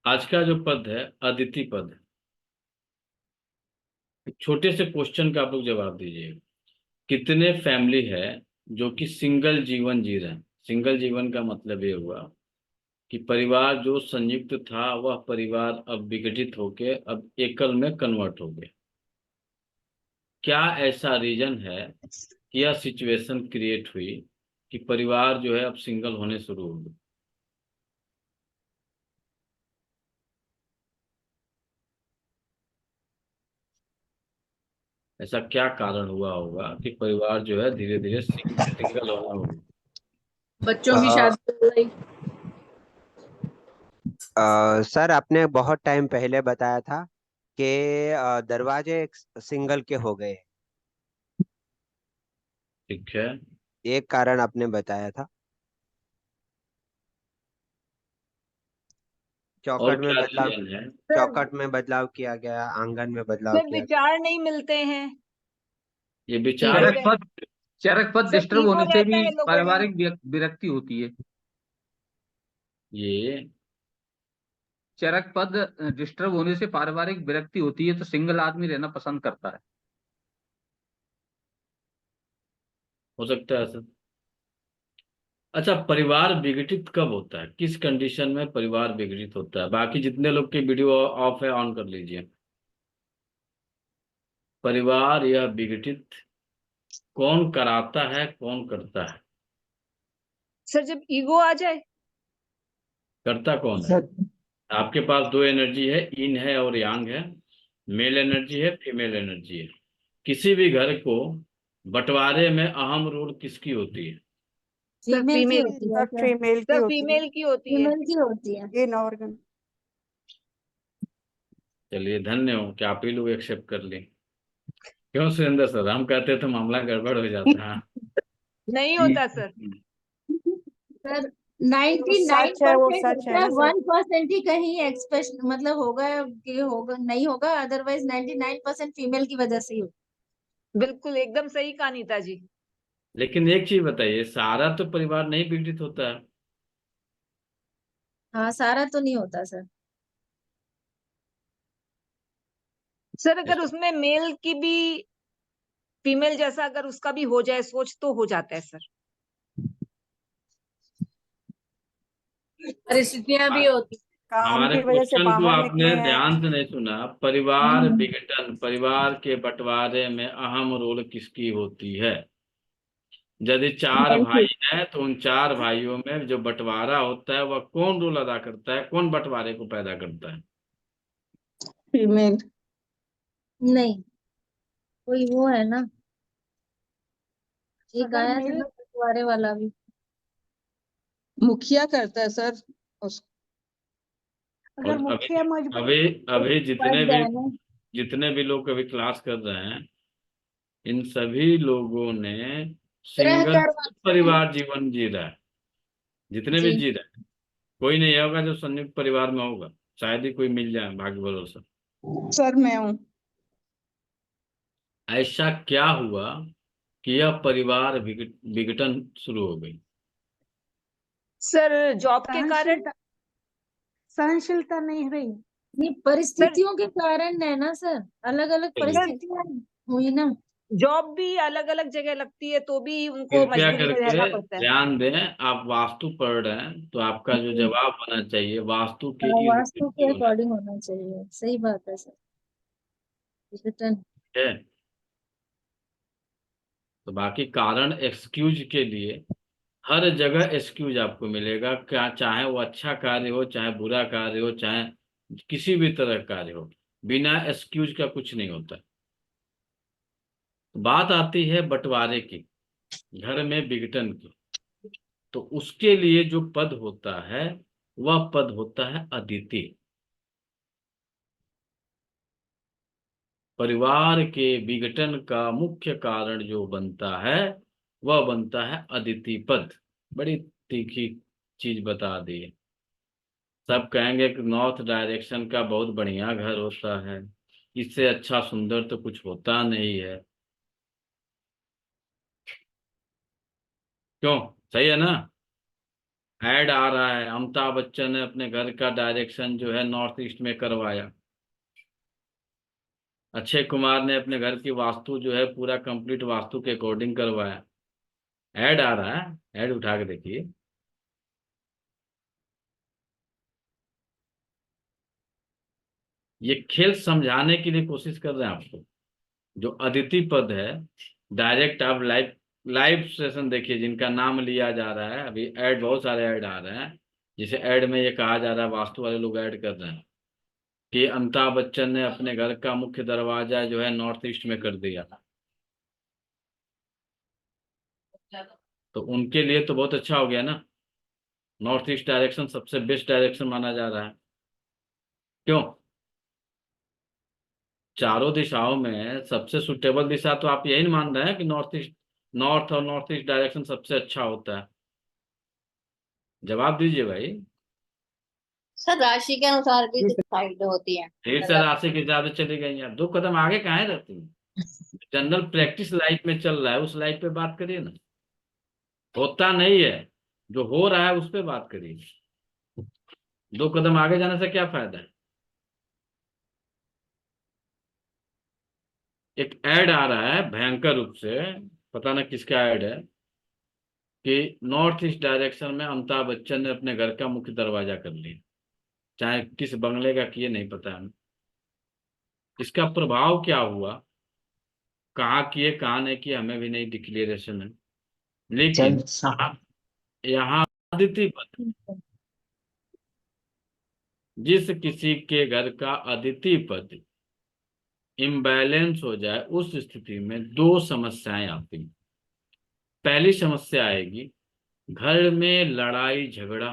आज का जो पद है अदिति पद है। एक छोटे से क्वेश्चन का आप लोग जवाब दीजिए। कितने फैमिली है जो कि सिंगल जीवन जी रहे हैं? सिंगल जीवन का मतलब ये हुआ कि परिवार जो संयुक्त था वह परिवार अब विघटित होके अब एकल में कन्वर्ट हो गया। क्या ऐसा रीजन है कि यह सिचुएशन क्रिएट हुई कि परिवार जो है अब सिंगल होने शुरू हो गए? ऐसा क्या कारण हुआ होगा कि परिवार जो है धीरे धीरे सिंगल होना होगा? बच्चों की शादी हो गई। सर आपने बहुत टाइम पहले बताया था कि दरवाजे सिंगल के हो गए। ठीक है। एक कारण आपने बताया था। और चौखट में क्या बदलाव रीजन है? सर चौखट में बदलाव किया गया, आंगन में बदलाव सर किया गया। विचार नहीं मिलते हैं। ये विचार ईगो चरक पद चरक पद सर डिस्टर्ब ईगो होने से रहता भी है लोगों में। पारिवारिक विरक्ति होती है। ये चरक पद डिस्टर्ब होने से पारिवारिक विरक्ति होती है, तो सिंगल आदमी रहना पसंद करता है। हो सकता है सर। अच्छा, परिवार विघटित कब होता है? किस कंडीशन में परिवार विघटित होता है? बाकी जितने लोग के वीडियो ऑफ है ऑन कर लीजिए। परिवार यह विघटित कौन कराता है, कौन करता है? सर जब ईगो आ जाए। करता कौन है? सर आपके पास दो एनर्जी है, इन है और यांग है। मेल एनर्जी है, फीमेल एनर्जी है। किसी भी घर को बंटवारे में अहम रोल किसकी होती है? सर फीमेल की फीमेल होती है सर सर। फीमेल की सर होती है। फीमेल की होती है। फीमेल की होती है। इन ऑर्गन। चलिए, धन्य हो कि आप ही लोग एक्सेप्ट कर लें। क्यों सुरेंद्र सर, हम कहते तो मामला गड़बड़ हो जाता है। नहीं जी, होता सर। सर वो 99% सच है, वो सच है होता है, ना सर। 1% ही कहीं एक्सप्रेशन मतलब होगा कि होगा नहीं होगा, अदरवाइज 99% फीमेल की वजह से ही होगा। बिल्कुल एकदम सही कहा नीता जी। लेकिन एक चीज बताइए, सारा तो परिवार नहीं विघटित होता है। हाँ, सारा तो नहीं होता सर। सर अगर ऐसा उसमें मेल की भी फीमेल जैसा अगर उसका भी हो जाए सोच तो हो जाता है सर। परिस्थितियां भी होती काम हमारे की वजह से क्वेश्चन को बाहर आपने निकले हैं। ध्यान से नहीं सुना। परिवार विघटन, परिवार के बंटवारे में अहम रोल किसकी होती है? यदि चार भाई हैं तो उन चार भाइयों में जो बंटवारा होता है वह कौन रोल अदा करता है? कौन बंटवारे को पैदा करता है? फीमेल। नहीं, कोई वो है ना, एक अगर आया था मेल ना बंटवारे वाला भी। मुखिया करता है सर। उस अगर और मुखिया अभी मजबूत। अभी अभी फंस गए ना। जितने भी लोग अभी क्लास कर रहे हैं, इन सभी लोगों ने ग्रह सिंगल करवाते हैं। परिवार जीवन जी रहा है। जितने भी जी। जी रहे हैं, कोई नहीं होगा जो संयुक्त परिवार में होगा। शायद ही कोई मिल जाए, भाग्य भरोसा। सर मैं हूँ। ऐसा क्या हुआ कि यह परिवार विघटन शुरू हो गई? सर जॉब के कारण। सहनशीलता, सहनशीलता नहीं रही। नहीं, सर परिस्थितियों के कारण है ना सर, अलग अलग चलिए, परिस्थितियां हुई ना। जॉब भी अलग अलग जगह लगती है तो भी उनको कृपया मजबूरी में करके रहना पड़ता है। ध्यान दें। आप वास्तु पढ़ रहे हैं तो आपका जो जी। जवाब होना चाहिए वास्तु के वास्तु इर्द के होना अकॉर्डिंग होना चाहिए, सही बात है सर। रिटर्न। चाहिए। तो बाकी कारण एक्सक्यूज के लिए हर जगह एक्सक्यूज आपको मिलेगा, क्या चाहे वो अच्छा कार्य हो, चाहे बुरा कार्य हो, चाहे किसी भी तरह का कार्य हो। बिना एक्सक्यूज का कुछ नहीं होता। बात आती है बंटवारे की, घर में विघटन की। तो उसके लिए जो पद होता है वह पद होता है अदिति। परिवार के विघटन का मुख्य कारण जो बनता है वह बनता है अदिति पद। बड़ी तीखी चीज बता दी है। सब कहेंगे कि नॉर्थ डायरेक्शन का बहुत बढ़िया घर होता है, इससे अच्छा सुंदर तो कुछ होता नहीं है। क्यों? सही है ना? ऐड आ रहा है, अमिताभ बच्चन ने अपने घर का डायरेक्शन जो है नॉर्थ ईस्ट में करवाया, अक्षय कुमार ने अपने घर की वास्तु जो है पूरा कंप्लीट वास्तु के अकॉर्डिंग करवाया। ऐड आ रहा है, ऐड उठा के देखिए। ये खेल समझाने के लिए कोशिश कर रहे हैं आपको। जो अदिति पद है, डायरेक्ट आप लाइव लाइव सेशन देखिए, जिनका नाम लिया जा रहा है। अभी ऐड, बहुत सारे ऐड आ रहे हैं, जिसे ऐड में ये कहा जा रहा है, वास्तु वाले लोग ऐड कर रहे हैं कि अमिताभ बच्चन ने अपने घर का मुख्य दरवाजा जो है नॉर्थ ईस्ट में कर दिया। तो उनके लिए तो बहुत अच्छा हो गया ना। नॉर्थ ईस्ट डायरेक्शन सबसे बेस्ट डायरेक्शन माना जा रहा है। क्यों? चारों दिशाओं में सबसे सुटेबल दिशा तो आप यही मान रहे हैं कि नॉर्थ ईस्ट, नॉर्थ और नॉर्थ ईस्ट डायरेक्शन सबसे अच्छा होता है। जवाब दीजिए भाई। सर राशि के अनुसार भी डिसाइड होती है। फिर से राशि के हिसाब से चली गई हैं, 2 कदम आगे कहाँ रहती हैं। जनरल प्रैक्टिस लाइफ में चल रहा है, उस लाइफ पे बात करिए ना। होता नहीं है, जो हो रहा है उस पे बात करिए। 2 कदम आगे जाने से क्या फायदा है। एक ऐड आ रहा है भयंकर रूप से, पता ना किसका ऐड है, कि नॉर्थ ईस्ट डायरेक्शन में अमिताभ बच्चन ने अपने घर का मुख्य दरवाजा कर लिया। चाहे किस बंगले का किए नहीं पता हमें। इसका प्रभाव क्या हुआ, कहाँ किए कहाँ नहीं किए, हमें भी नहीं डिक्लेरेशन है। लेकिन यहाँ अदिति पद, जिस किसी के घर का अदिति पद इम्बैलेंस हो जाए, उस स्थिति में 2 समस्याएं आती हैं। पहली समस्या आएगी, घर में लड़ाई झगड़ा।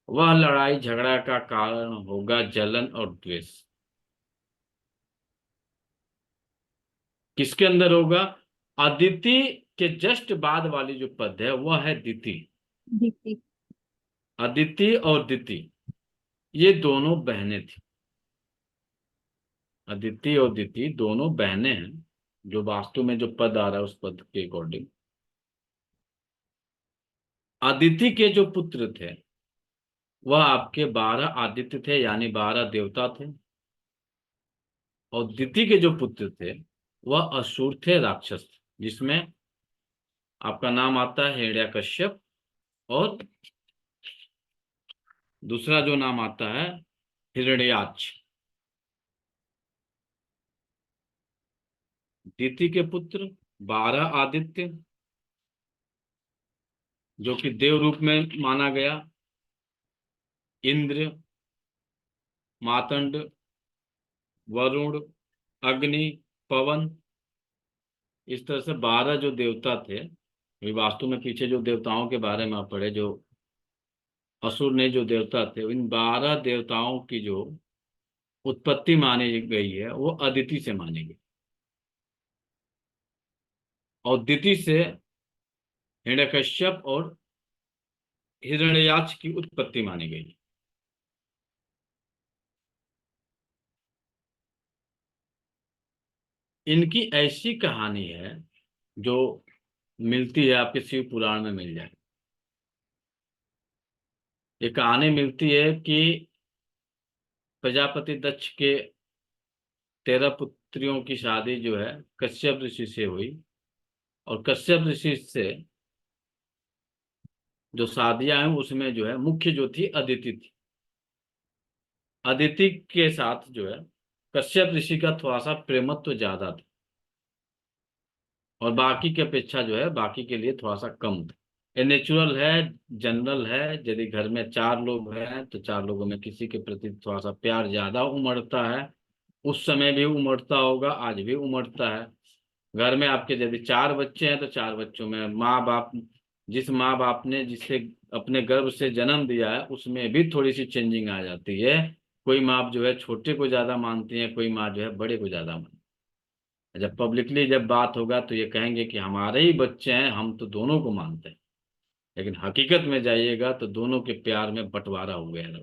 वह लड़ाई झगड़ा का कारण होगा जलन और द्वेष। किसके अंदर होगा? अदिति के जस्ट बाद वाली जो पद है वह है दिति। दीप्ति। अदिति और दिति ये दोनों बहनें थी। अदिति और दिति दोनों बहनें हैं, जो वास्तु में जो पद आ रहा है उस पद के अकॉर्डिंग। अदिति के जो पुत्र थे वह आपके 12 आदित्य थे, यानी 12 देवता थे। और दिति के जो पुत्र थे वह असुर थे, राक्षस थे, जिसमें आपका नाम आता है हिरण्यकश्यप, और दूसरा जो नाम आता है हिरण्याक्ष। दिति के पुत्र 12 आदित्य, जो कि देव रूप में माना गया, इंद्र, मातंड, वरुण, अग्नि, पवन। इस तरह से 12 जो देवता थे। अभी वास्तु में पीछे जो देवताओं के बारे में आप पढ़े, जो असुर ने जो देवता थे, इन 12 देवताओं की जो उत्पत्ति मानी गई है वो अदिति से मानी गई, और दिति से हिरण्यकश्यप और हिरण्याक्ष की उत्पत्ति मानी गई। इनकी ऐसी कहानी है जो मिलती है आपके शिव पुराण में मिल जाए। ये कहानी मिलती है कि प्रजापति दक्ष के 13 पुत्रियों की शादी जो है कश्यप ऋषि से हुई, और कश्यप ऋषि से जो शादियां हैं उसमें जो है मुख्य जो थी अदिति थी। अदिति के साथ जो है कश्यप ऋषि का थोड़ा सा प्रेमत्व ज्यादा था, और बाकी की अपेक्षा जो है बाकी के लिए थोड़ा सा कम था। ये नेचुरल है, जनरल है। यदि घर में 4 लोग हैं तो 4 लोगों में किसी के प्रति थोड़ा सा प्यार ज्यादा उमड़ता है। उस समय भी उमड़ता होगा, आज भी उमड़ता है। घर में आपके यदि 4 बच्चे हैं तो 4 बच्चों में माँ बाप, जिस माँ बाप ने जिसे अपने गर्भ से जन्म दिया है उसमें भी थोड़ी सी चेंजिंग आ जाती है। कोई माँ जो है छोटे को ज्यादा मानती है, कोई माँ जो है बड़े को ज्यादा मानती है। जब पब्लिकली जब बात होगा तो ये कहेंगे कि हमारे ही बच्चे हैं, हम तो दोनों को मानते हैं। लेकिन हकीकत में जाइएगा तो दोनों के प्यार में बंटवारा हो गया है।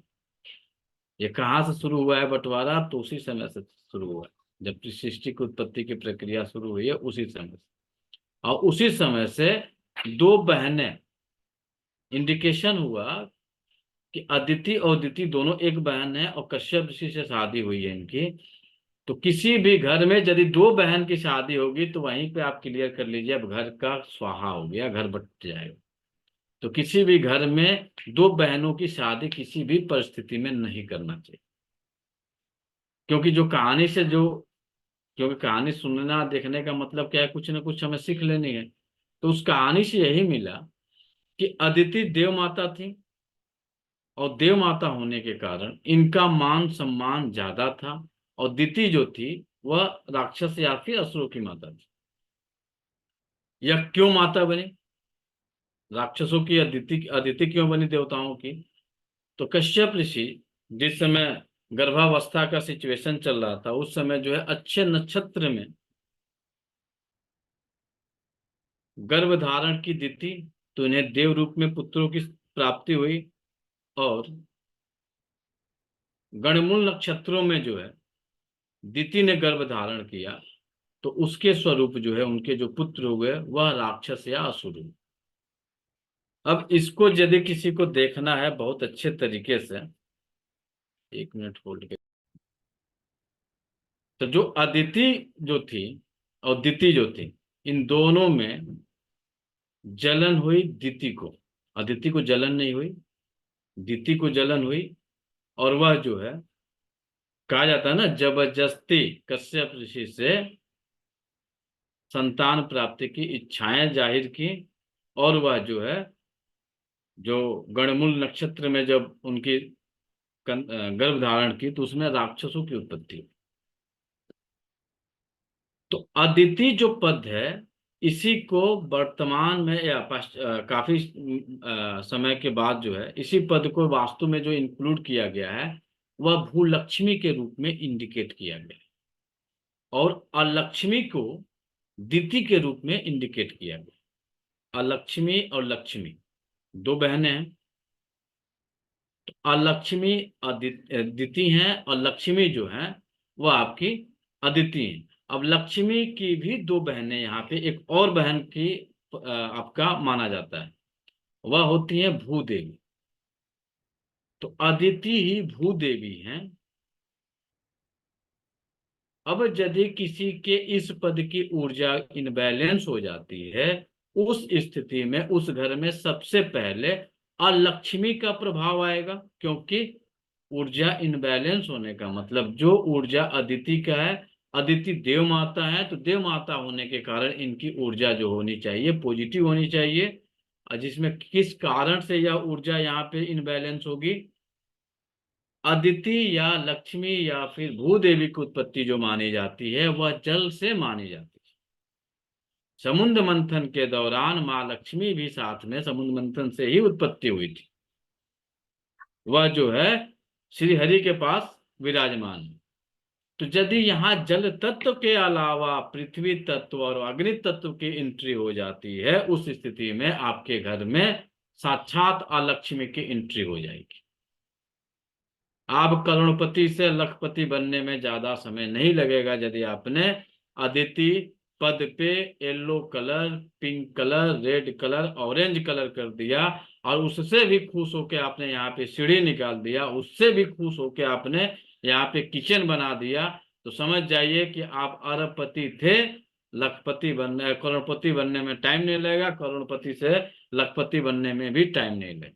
ये कहाँ से शुरू हुआ है बंटवारा? तो उसी समय से शुरू हुआ है, जब सृष्टि की उत्पत्ति की प्रक्रिया शुरू हुई है, उसी समय से। और उसी समय से 2 बहनें, इंडिकेशन हुआ कि अदिति और दिति दोनों एक बहन है और कश्यप ऋषि से शादी हुई है इनकी। तो किसी भी घर में यदि दो बहन की शादी होगी तो वहीं पे आप क्लियर कर लीजिए, अब घर का स्वाहा हो गया, घर बट जाएगा। तो किसी भी घर में दो बहनों की शादी किसी भी परिस्थिति में नहीं करना चाहिए, क्योंकि जो कहानी से जो क्योंकि कहानी सुनना देखने का मतलब क्या है, कुछ ना कुछ हमें सीख लेनी है। तो उस कहानी से यही मिला कि अदिति देव माता थी और देव माता होने के कारण इनका मान सम्मान ज्यादा था, और दिति जो थी वह राक्षस या फिर असुरों की माता थी। यह क्यों माता बनी, राक्षसों की अदिति अदिति क्यों बनी देवताओं की? तो कश्यप ऋषि जिस समय गर्भावस्था का सिचुएशन चल रहा था, उस समय जो है अच्छे नक्षत्र में गर्भ धारण की दिति, तो इन्हें देव रूप में पुत्रों की प्राप्ति हुई। और गणमूल नक्षत्रों में जो है दिति ने गर्भ धारण किया, तो उसके स्वरूप जो है उनके जो पुत्र हुए वह राक्षस या असुर हुए। अब इसको यदि किसी को देखना है बहुत अच्छे तरीके से, 1 मिनट होल्ड के, तो जो अदिति जो थी और दिति जो थी, इन दोनों में जलन हुई दिति को, अदिति को जलन नहीं हुई, दिति को जलन हुई। और वह जो है कहा जाता है ना, जबरदस्ती कश्यप ऋषि से संतान प्राप्ति की इच्छाएं जाहिर की। और वह जो है जो गणमूल नक्षत्र में जब उनकी गर्भ धारण की, तो उसमें राक्षसों की उत्पत्ति हुई। तो अदिति जो पद है, इसी को वर्तमान में या काफी समय के बाद जो है इसी पद को वास्तु में जो इंक्लूड किया गया है वह भूलक्ष्मी के रूप में इंडिकेट किया गया है, और अलक्ष्मी को दिति के रूप में इंडिकेट किया गया। अलक्ष्मी और लक्ष्मी दो बहनें हैं, तो अलक्ष्मी दिति हैं और लक्ष्मी जो है वह आपकी अदिति है। अब लक्ष्मी की भी दो बहनें, यहाँ पे एक और बहन की आपका माना जाता है, वह होती है भूदेवी। तो अदिति ही भूदेवी हैं। अब यदि किसी के इस पद की ऊर्जा इनबैलेंस हो जाती है, उस स्थिति में उस घर में सबसे पहले अलक्ष्मी का प्रभाव आएगा, क्योंकि ऊर्जा इनबैलेंस होने का मतलब जो ऊर्जा अदिति का है, अदिति देव माता है, तो देव माता होने के कारण इनकी ऊर्जा जो होनी चाहिए पॉजिटिव होनी चाहिए। और जिसमें किस कारण से यह ऊर्जा यहाँ पे इनबैलेंस होगी, अदिति या लक्ष्मी या फिर भूदेवी की उत्पत्ति जो मानी जाती है वह जल से मानी जाती है। समुद्र मंथन के दौरान माँ लक्ष्मी भी साथ में समुद्र मंथन से ही उत्पत्ति हुई थी। वह जो है श्री हरि के पास विराजमान है। तो यदि यहाँ जल तत्व के अलावा पृथ्वी तत्व और अग्नि तत्व की एंट्री हो जाती है, उस स्थिति में आपके घर में साक्षात अलक्ष्मी की एंट्री हो जाएगी। आप करोड़पति से लखपति बनने में ज्यादा समय नहीं लगेगा यदि आपने अदिति पद पे yellow colour, pink colour, red colour, orange colour कर दिया, और उससे भी खुश होके आपने यहाँ पे सीढ़ी निकाल दिया, उससे भी खुश होके आपने यहाँ पे किचन बना दिया, तो समझ जाइए कि आप अरबपति थे। लखपति बनने करोड़पति बनने में टाइम नहीं लगेगा, करोड़पति से लखपति बनने में भी टाइम नहीं लगेगा।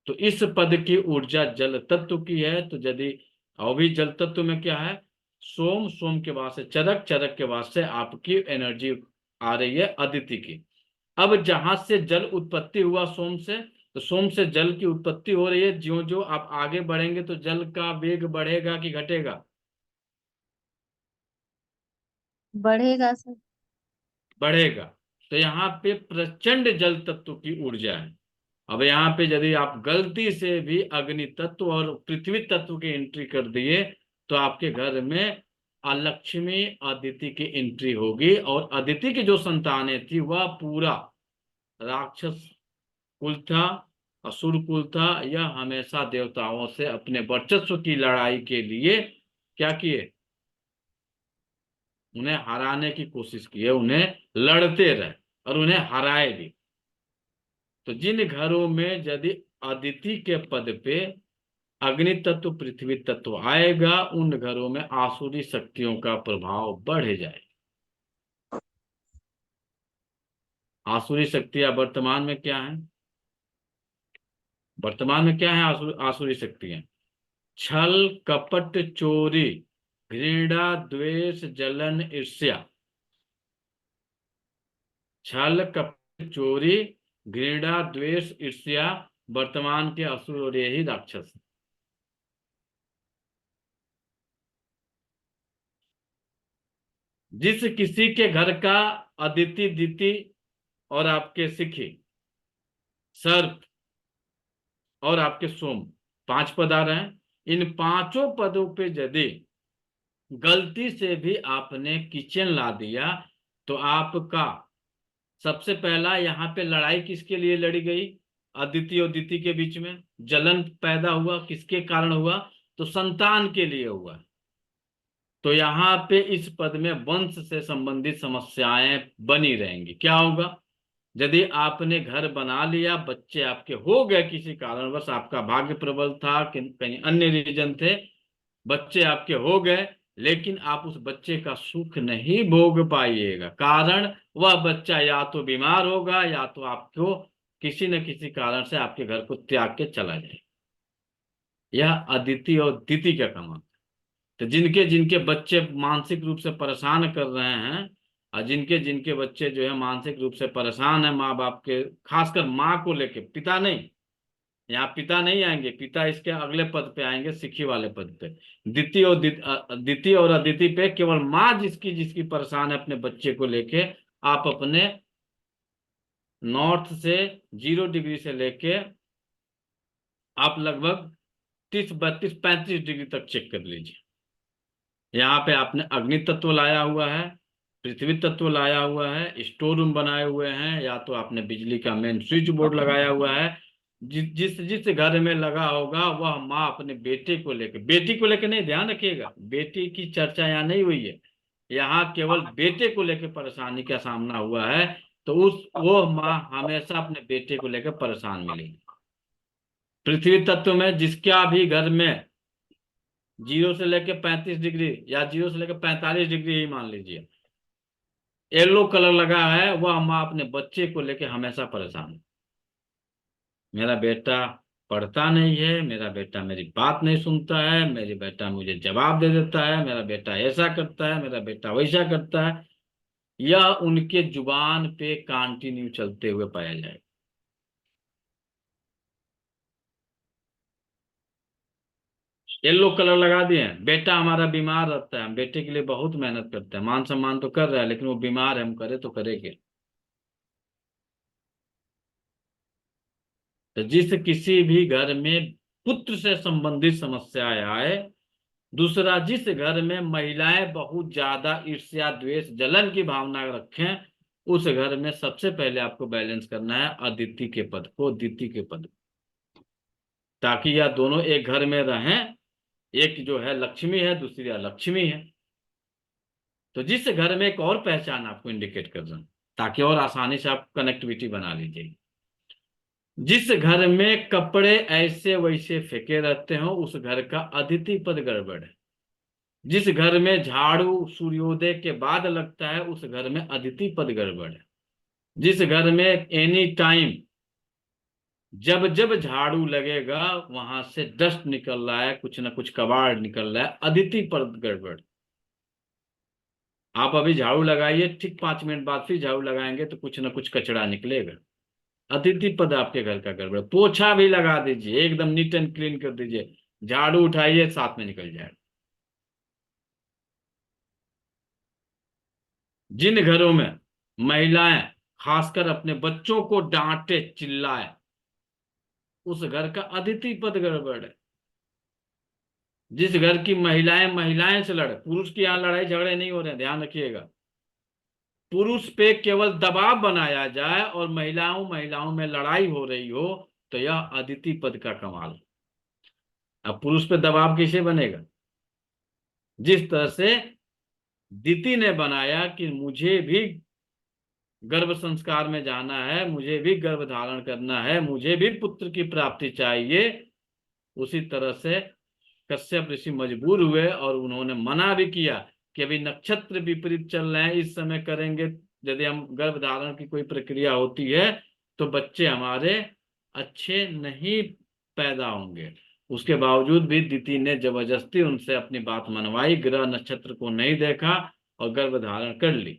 तो इस पद की ऊर्जा जल तत्व की है। तो यदि और भी जल तत्व में क्या है, सोम, सोम के बाद से चरक, चरक के बाद से आपकी एनर्जी आ रही है अदिति की। अब जहां से जल उत्पत्ति हुआ सोम से, तो सोम से जल की उत्पत्ति हो रही है। ज्यो ज्यो आप आगे बढ़ेंगे तो जल का वेग बढ़ेगा कि घटेगा? बढ़ेगा सर। बढ़ेगा। तो यहाँ पे प्रचंड जल तत्व की ऊर्जा है। अब यहाँ पे यदि आप गलती से भी अग्नि तत्व और पृथ्वी तत्व की एंट्री कर दिए, तो आपके घर में अलक्ष्मी अदिति की एंट्री होगी, और अदिति की जो संतानें थी वह पूरा राक्षस कुल था, असुर कुल था। यह हमेशा देवताओं से अपने वर्चस्व की लड़ाई के लिए क्या किए, उन्हें हराने की कोशिश की है, उन्हें लड़ते रहे और उन्हें हराए भी। तो जिन घरों में यदि अदिति के पद पे अग्नि तत्व पृथ्वी तत्व आएगा, उन घरों में आसुरी शक्तियों का प्रभाव बढ़ जाए। आसुरी शक्तियां वर्तमान में क्या है? वर्तमान में क्या है आसुरी शक्तियां? छल कपट चोरी घृणा द्वेष जलन ईर्ष्या। छल कपट चोरी घृणा द्वेष ईर्ष्या वर्तमान के असुर और यही राक्षस। जिस किसी के घर का अदिति दिति और आपके सिखी सर्प और आपके सोम 5 पद आ रहे हैं, इन 5 पदों पे यदि गलती से भी आपने किचन ला दिया तो आपका सबसे पहला यहाँ पे लड़ाई किसके लिए लड़ी गई? अदिति और दिति के बीच में जलन पैदा हुआ। किसके कारण हुआ? तो संतान के लिए हुआ। तो यहाँ पे इस पद में वंश से संबंधित समस्याएं बनी रहेंगी। क्या होगा? यदि आपने घर बना लिया, बच्चे आपके हो गए, किसी कारणवश आपका भाग्य प्रबल था, कहीं अन्य रीजन थे, बच्चे आपके हो गए, लेकिन आप उस बच्चे का सुख नहीं भोग पाइएगा। कारण वह बच्चा या तो बीमार होगा या तो आपको किसी न किसी कारण से आपके घर को त्याग के चला जाए। यह अदिति और दिति का कमाल। तो जिनके जिनके बच्चे मानसिक रूप से परेशान कर रहे हैं और जिनके जिनके बच्चे जो है मानसिक रूप से परेशान है, माँ बाप के, खासकर माँ को लेके, पिता नहीं, यहाँ पिता नहीं आएंगे, पिता इसके अगले पद पे आएंगे, सिखी वाले पद पे। दिति और अदिति पे केवल माँ जिसकी जिसकी परेशान है अपने बच्चे को लेके, आप अपने नॉर्थ से 0 डिग्री से लेके आप लगभग 30 32 35 डिग्री तक चेक कर लीजिए। यहाँ पे आपने अग्नि तत्व लाया हुआ है, पृथ्वी तत्व लाया हुआ है, स्टोर रूम बनाए हुए हैं, या तो आपने बिजली का मेन स्विच बोर्ड लगाया हुआ है। जिस जिस घर में लगा होगा वह माँ अपने बेटे को लेकर, बेटी को लेकर नहीं, ध्यान रखिएगा, बेटी की चर्चा यहाँ नहीं हुई है, यहाँ केवल बेटे को लेकर परेशानी का सामना हुआ है। तो वो माँ हमेशा अपने बेटे को लेकर परेशान मिलेगी। पृथ्वी तत्व में जिसका भी घर में 0 से लेकर 35 डिग्री या 0 से लेकर 45 डिग्री ही मान लीजिए येलो कलर लगा है, वह माँ अपने बच्चे को लेकर हमेशा परेशान है। मेरा बेटा पढ़ता नहीं है, मेरा बेटा मेरी बात नहीं सुनता है, मेरी बेटा मुझे जवाब दे देता है, मेरा बेटा ऐसा करता है, मेरा बेटा वैसा करता है। यह उनके जुबान पे कंटिन्यू चलते हुए पाया जाएगा। येलो कलर लगा दिए, बेटा हमारा बीमार रहता है, हम बेटे के लिए बहुत मेहनत करते हैं, मान सम्मान तो कर रहा है, लेकिन वो बीमार है, हम करे तो करे क्या? तो जिस किसी भी घर में पुत्र से संबंधित समस्याएं आए, दूसरा जिस घर में महिलाएं बहुत ज्यादा ईर्ष्या द्वेष जलन की भावना रखें, उस घर में सबसे पहले आपको बैलेंस करना है अदिति के पद को, दिति के पद को, ताकि यह दोनों एक घर में रहें। एक जो है लक्ष्मी है, दूसरी अलक्ष्मी है। तो जिस घर में एक और पहचान आपको इंडिकेट कर रहा हूं, ताकि और आसानी से आप कनेक्टिविटी बना लीजिए। जिस घर में कपड़े ऐसे वैसे फेंके रहते हो, उस घर का अदिति पद गड़बड़ है। जिस घर में झाड़ू सूर्योदय के बाद लगता है, उस घर में अदिति पद गड़बड़ है। जिस घर में एनी टाइम जब जब झाड़ू लगेगा वहां से डस्ट निकल रहा है, कुछ ना कुछ कबाड़ निकल रहा है, अदिति पद गड़बड़। आप अभी झाड़ू लगाइए, ठीक 5 मिनट बाद फिर झाड़ू लगाएंगे तो कुछ ना कुछ कचरा निकलेगा, अतिथि पद आपके घर का गड़बड़। पोछा भी लगा दीजिए, एकदम नीट एंड क्लीन कर दीजिए, झाड़ू उठाइए, साथ में निकल जाएगा। जिन घरों में महिलाएं खासकर अपने बच्चों को डांटे चिल्लाए, उस घर का अतिथि पद गड़बड़ है। जिस घर की महिलाएं महिलाएं से लड़े, पुरुष की यहाँ लड़ाई झगड़े नहीं हो रहे हैं, ध्यान रखिएगा, पुरुष पे केवल दबाव बनाया जाए और महिलाओं में लड़ाई हो रही हो, तो यह अदिति पद का कमाल। अब पुरुष पे दबाव कैसे बनेगा? जिस तरह से दिति ने बनाया कि मुझे भी गर्भ संस्कार में जाना है, मुझे भी गर्भ धारण करना है, मुझे भी पुत्र की प्राप्ति चाहिए। उसी तरह से कश्यप ऋषि मजबूर हुए और उन्होंने मना भी किया कि अभी नक्षत्र विपरीत चल रहे हैं, इस समय करेंगे यदि हम गर्भ धारण की कोई प्रक्रिया होती है तो बच्चे हमारे अच्छे नहीं पैदा होंगे। उसके बावजूद भी दिति ने जबरदस्ती उनसे अपनी बात मनवाई, ग्रह नक्षत्र को नहीं देखा और गर्भ धारण कर ली।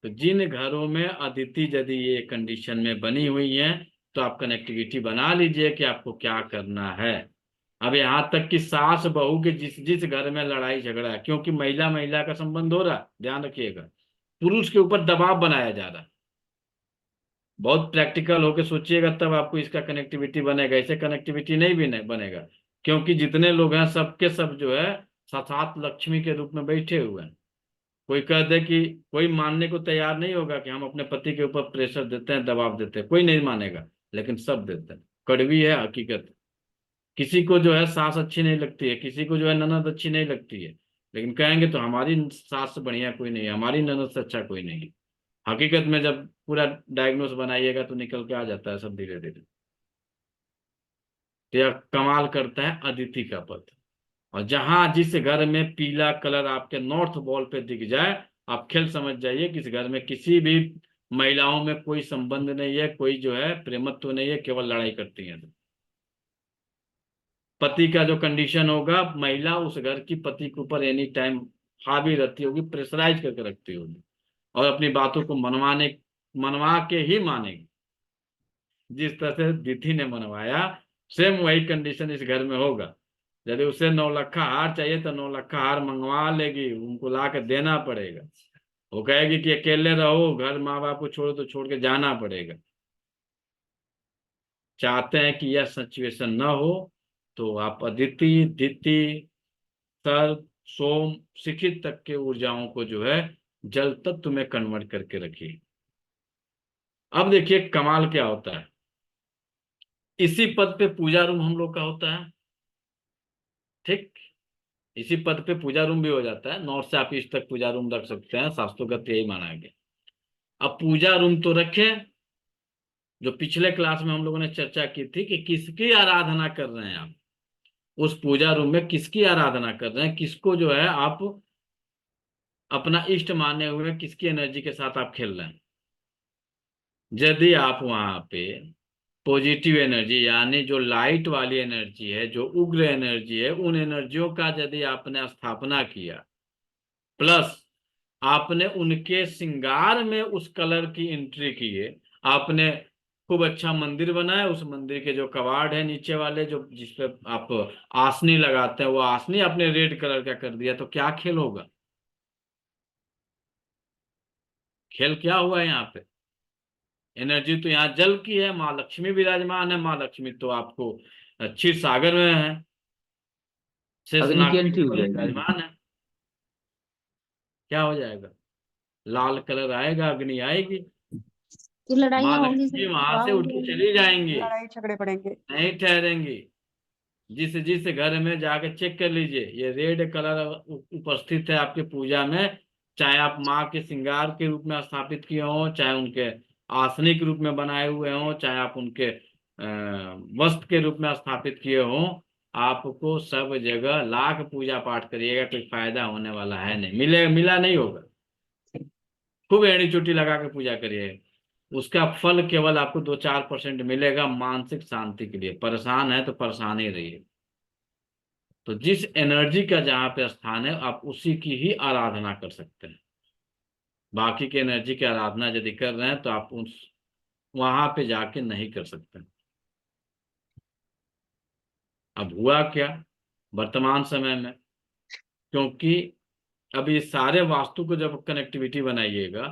तो जिन घरों में अदिति यदि ये कंडीशन में बनी हुई है तो आप कनेक्टिविटी बना लीजिए कि आपको क्या करना है। अब यहाँ तक कि सास बहू के जिस जिस घर में लड़ाई झगड़ा है, क्योंकि महिला महिला का संबंध हो रहा है, ध्यान रखिएगा, पुरुष के ऊपर दबाव बनाया जा रहा है। बहुत प्रैक्टिकल होके सोचिएगा तब आपको इसका कनेक्टिविटी बनेगा, ऐसे कनेक्टिविटी नहीं भी नहीं बनेगा। क्योंकि जितने लोग हैं सबके सब जो है साक्षात लक्ष्मी के रूप में बैठे हुए हैं। कोई कह दे कि कोई मानने को तैयार नहीं होगा कि हम अपने पति के ऊपर प्रेशर देते हैं, दबाव देते हैं, कोई नहीं मानेगा, लेकिन सब देते हैं। कड़वी है हकीकत। किसी को जो है सास अच्छी नहीं लगती है, किसी को जो है ननद अच्छी नहीं लगती है, लेकिन कहेंगे तो हमारी सास से बढ़िया कोई नहीं है, हमारी ननद से अच्छा कोई नहीं है। हकीकत में जब पूरा डायग्नोस बनाइएगा तो निकल के आ जाता है सब धीरे धीरे। तो यह कमाल करता है अदिति का पद। और जहां जिस घर में पीला कलर आपके नॉर्थ वॉल पे दिख जाए, आप खेल समझ जाइए कि इस घर में किसी भी महिलाओं में कोई संबंध नहीं है, कोई जो है प्रेमत्व नहीं है, केवल लड़ाई करती है। पति का जो कंडीशन होगा, महिला उस घर की पति के ऊपर एनी टाइम हावी रहती होगी, प्रेशराइज करके रखती होगी और अपनी बातों को मनवा के ही मानेगी। जिस तरह से दिथि ने मनवाया, सेम वही कंडीशन इस घर में होगा। यदि उसे 9 लक्खा हार चाहिए तो 9 लक्खा हार मंगवा लेगी, उनको ला के देना पड़ेगा। वो कहेगी कि अकेले रहो, घर माँ बाप को छोड़ो तो छोड़ के जाना पड़ेगा। चाहते हैं कि यह सिचुएशन न हो तो आप अदिति, दिति, सर्प, सोम, शिखित तक के ऊर्जाओं को जो है जल तत्व में कन्वर्ट करके रखिए। अब देखिए कमाल क्या होता है, इसी पद पे पूजा रूम हम लोग का होता है, ठीक, इसी पद पे पूजा रूम भी हो जाता है। नॉर्थ से आप ईस्ट तक पूजा रूम रख सकते हैं, शास्त्रोगत यही माना गया। अब पूजा रूम तो रखे, जो पिछले क्लास में हम लोगों ने चर्चा की थी कि किसकी आराधना कर रहे हैं आप, उस पूजा रूम में किसकी आराधना कर रहे हैं, किसको जो है आप अपना इष्ट माने हुए, किसकी एनर्जी के साथ आप खेल रहे हैं। यदि आप वहां पे पॉजिटिव एनर्जी यानी जो लाइट वाली एनर्जी है, जो उग्र एनर्जी है, उन एनर्जियों का यदि आपने स्थापना किया, प्लस आपने उनके श्रृंगार में उस कलर की एंट्री की है, आपने खूब अच्छा मंदिर बनाया, उस मंदिर के जो कवाड़ है नीचे वाले, जो जिसपे आप आसनी लगाते हैं, वो आसनी आपने रेड कलर का कर दिया, तो क्या खेल होगा? खेल क्या हुआ यहाँ पे? एनर्जी तो यहाँ जल की है, माँ लक्ष्मी विराजमान है। माँ लक्ष्मी तो आपको क्षीर सागर में है, अग्नि की शेषनाग एंट्री हो जाएगी। विराजमान है। क्या हो जाएगा? लाल कलर आएगा, अग्नि आएगी, कि लड़ाइयाँ माँ होंगी, लक्ष्मी वहां से उठ के चली जाएंगी, लड़ाई झगड़े बढ़ेंगे। नहीं ठहरेंगी। जिस जिस घर में जाके चेक कर लीजिए, ये रेड कलर उपस्थित है आपकी पूजा में, चाहे आप माँ के श्रृंगार के रूप में स्थापित किए हों, चाहे उनके आसनी के रूप में बनाए हुए हों, चाहे आप उनके वस्त्र के रूप में स्थापित किए हों, आपको सब जगह लाख पूजा पाठ करिएगा, कोई फायदा होने वाला है नहीं, मिला नहीं होगा। खूब एड़ी चोटी लगा के पूजा करिए, उसका फल केवल आपको 2-4% मिलेगा मानसिक शांति के लिए। परेशान है तो परेशान ही रहिए। तो जिस एनर्जी का जहां पे स्थान है, आप उसी की ही आराधना कर सकते हैं। बाकी के एनर्जी की आराधना यदि कर रहे हैं तो आप उस वहां पे जाके नहीं कर सकते। अब हुआ क्या वर्तमान समय में, क्योंकि अब ये सारे वास्तु को जब कनेक्टिविटी बनाइएगा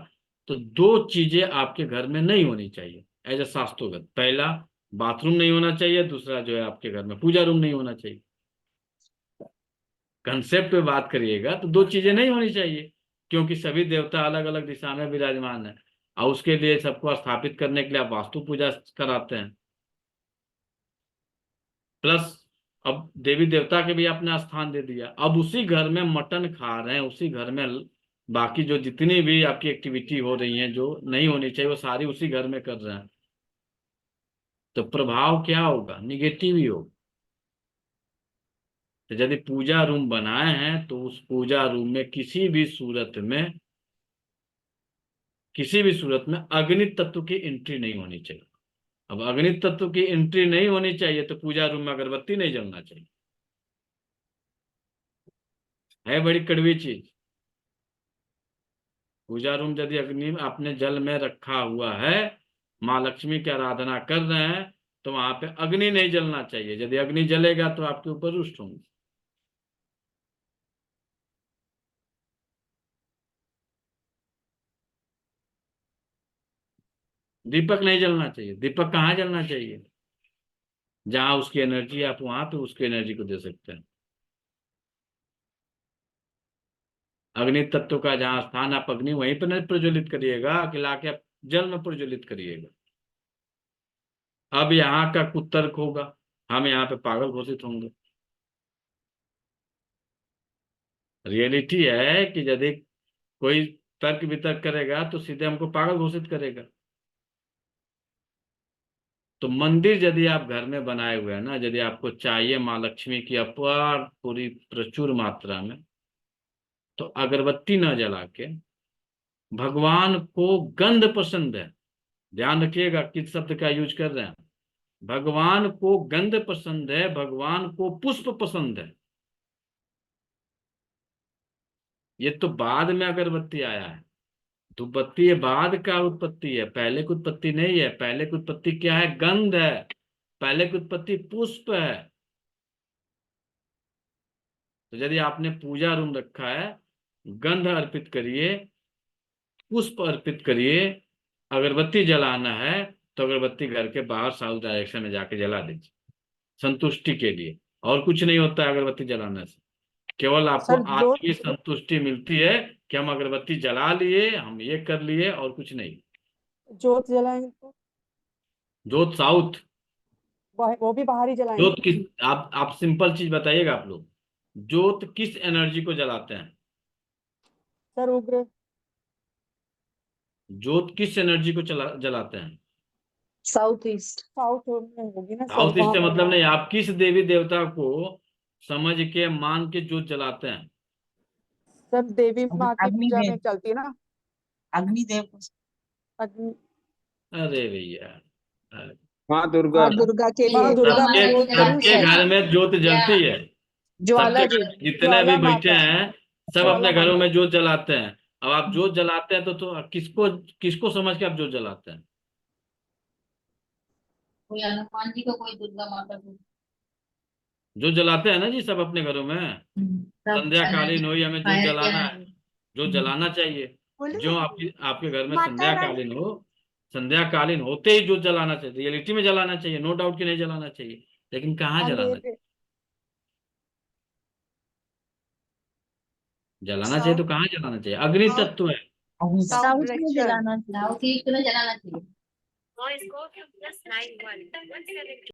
तो 2 चीजें आपके घर में नहीं होनी चाहिए एज ए शास्त्रोगत। पहला, बाथरूम नहीं होना चाहिए, दूसरा जो है आपके घर में पूजा रूम नहीं होना चाहिए। कंसेप्ट पे बात करिएगा तो 2 चीजें नहीं होनी चाहिए, क्योंकि सभी देवता अलग अलग दिशा में विराजमान है और उसके लिए सबको स्थापित करने के लिए आप वास्तु पूजा कराते हैं। प्लस अब देवी देवता के भी आपने स्थान दे दिया। अब उसी घर में मटन खा रहे हैं, उसी घर में बाकी जो जितनी भी आपकी एक्टिविटी हो रही है जो नहीं होनी चाहिए वो सारी उसी घर में कर रहे हैं, तो प्रभाव क्या होगा? निगेटिव ही होगा। तो यदि पूजा रूम बनाए हैं तो उस पूजा रूम में किसी भी सूरत में अग्नि तत्व की एंट्री नहीं होनी चाहिए। अब अग्नि तत्व की एंट्री नहीं होनी चाहिए तो पूजा रूम में अगरबत्ती नहीं जलना चाहिए। है बड़ी कड़वी चीज। पूजा रूम यदि अग्नि आपने जल में रखा हुआ है, माँ लक्ष्मी की आराधना कर रहे हैं, तो वहां पे अग्नि नहीं जलना चाहिए। यदि अग्नि जलेगा तो आपके ऊपर रुष्ट होंगे। दीपक नहीं जलना चाहिए। दीपक कहाँ जलना चाहिए? जहां उसकी एनर्जी, आप वहां पे उसकी एनर्जी को दे सकते हैं। अग्नि तत्व का जहां स्थान, आप अग्नि वहीं पर नहीं प्रज्वलित करिएगा कि लाके आप जल में प्रज्वलित करिएगा। अब यहाँ का कुतर्क होगा, हम यहाँ पे पागल घोषित होंगे। रियलिटी है कि यदि कोई तर्क वितर्क करेगा तो सीधे हमको पागल घोषित करेगा। तो मंदिर यदि आप घर में बनाए हुए हैं ना, यदि आपको चाहिए माँ लक्ष्मी की अपार पूरी प्रचुर मात्रा में, तो अगरबत्ती न जला के, भगवान को गंध पसंद है, ध्यान रखिएगा किस शब्द का यूज कर रहे हैं। भगवान को गंध पसंद है, भगवान को पुष्प पसंद है। ये तो बाद में अगरबत्ती आया है। धूपबत्ती ये बाद का उत्पत्ति है, पहले की उत्पत्ति नहीं है। पहले की उत्पत्ति क्या है? गंध है। पहले की उत्पत्ति पुष्प है। तो यदि आपने पूजा रूम रखा है, गंध अर्पित करिए, पुष्प अर्पित करिए। अगरबत्ती जलाना है तो अगरबत्ती घर के बाहर साउथ डायरेक्शन में जाके जला दीजिए, संतुष्टि के लिए। और कुछ नहीं होता है अगरबत्ती जलाने से। केवल आपको सर, जो आत्मिक संतुष्टि मिलती है कि हम अगरबत्ती जला लिए, हम ये कर लिए, और कुछ नहीं। जोत जलाएंगे तो जोत साउथ, वो भी बाहर ही जलाएंगे। जोत किस, आप सिंपल चीज बताइएगा आप लोग, जोत किस एनर्जी को जलाते हैं? सर उग्र जोत किस एनर्जी को जलाते हैं? साउथ में होगी ना सर, साउथ ईस्ट वहाँ का मतलब नहीं, आप किस देवी देवता को समझ के मान के जोत जलाते हैं? सर देवी माँ की पूजा में अग्निदेव चलती है ना अग्निदेव को अग्नि। अरे भैया, अरे, माँ दुर्गा। माँ दुर्गा के लिए माँ दुर्गा सबके में जरूर सबके है। घर में जोत जलती है। ज्वाला सबके जी, घर जितने ज्वाला भी बैठे माता, हैं सब ज्वाला अपने घरों माता। में जोत जलाते हैं। अब आप जोत जलाते हैं तो किसको किसको समझ के आप जोत जलाते हैं? कोई हनुमान जी को, कोई दुर्गा माता को। जोत जलाते हैं ना जी सब अपने घरों में। सब संध्याकालीन हुई, हमें जोत जलाना है, जोत हम्म। जलाना चाहिए। जो आपके घर में माता संध्याकालीन हो, संध्याकालीन होते ही जोत जलाना चाहिए। रियलिटी में जलाना चाहिए, नो डाउट कि नहीं जलाना चाहिए, लेकिन कहाँ जलाना चाहिए? जलाना चाहिए तो कहाँ जलाना चाहिए? अग्नि तत्व है। साउथ में डायरेक्शन। जलाना चाहिए। साउथ ईस्ट में जलाना चाहिए।